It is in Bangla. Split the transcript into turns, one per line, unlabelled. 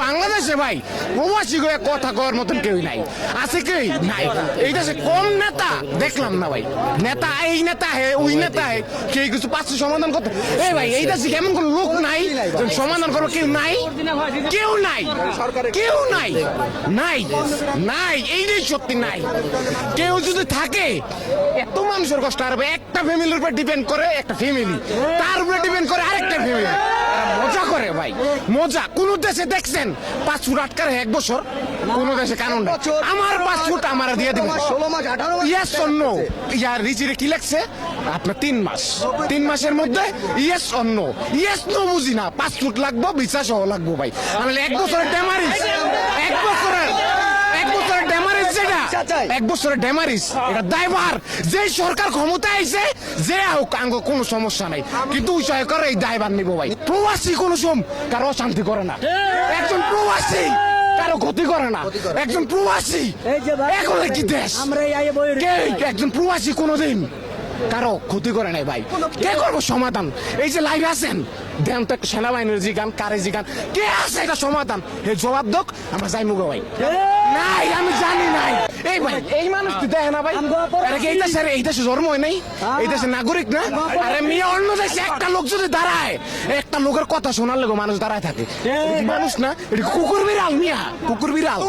বাংলাদেশে ভাই প্রবাসী হয়ে কথা কওয়ার মতন কেউ নাই, আছে কেউ নাই। এই দেশে কম নেতা দেখলাম না ভাই, নেতা এই নেতা হে ওই নেতা হে, কেউ কিছু পাচ্ছে সমাধান করতে। এই ভাই এই দেশে কেমন কোন লোক নাই যে সমাধান করবো, কেউ নাই, কেউ নাই, কেউ নাই, নাই নাই, এইটাই সত্যি নাই। কেউ যদি থাকে এত মানুষের কষ্ট আর একটা ফ্যামিলির উপর ডিপেন্ড করে, একটা ফ্যামিলি তার উপরে ডিপেন্ড করে আরেকটা ফ্যামিলি, মজা করে ভাই মজা। কোন দেশে দেখছেন 5 ফুট আটকার 1 বছর? কোন দেশে কানুন নাই। আমার 5 ফুট আমার দিয়ে দিবেন
16 মাস 18 মাস
ইয়েস অর নো। ইয়ার রিচিরে কি লাগছে আপনার 3 মাস, 3 মাসের মধ্যে yes or no. Yes no বুঝি না, 5 ফুট লাগবো, বিচা সহ লাগবো ভাই। আমি 1 বছরের ড্যামারিজ, 1 বছরের ড্যামারিজ, যেটা 1 বছরের ড্যামারিজ, এটা দায়ভার যে সরকার ক্ষমতা আইছে যে হোক আঙ্গ কোনো সমস্যা নাই, কিন্তু ওই সরকার এই দায়ভার নিব ভাই। প্রবাসী কোনো কারো অশান্তি করে না, একজন প্রবাসী কারো ক্ষতি করে না, একজন প্রবাসী এখন কি দেশ, একজন প্রবাসী কোনোদিন কারো ক্ষতি করে নাই ভাই। কে করবো সমাধান? এই যে লাইভে আছেন দেন তো একটা সেনাবাহিনীর জিগান, কারে জিগান, কে আছে এটা সমাধান? এই জবাব দোক, আমরা যাই মুগো ভাই। নাই আমি জানি নাই। এই ভাই এই মানুষ তুই দেখে না ভাই, এই দেশে জন্ম হয় নাই, এই দেশের নাগরিক না। আরে মেয়ে অন্য দেশে একটা লোক যদি দাঁড়ায়, একটা লোকের কথা শোনার লেগে মানুষ দাঁড়ায় থাকে, মানুষ না, এটা কুকুর বিড়াল মিয়া, কুকুর বিড়াল।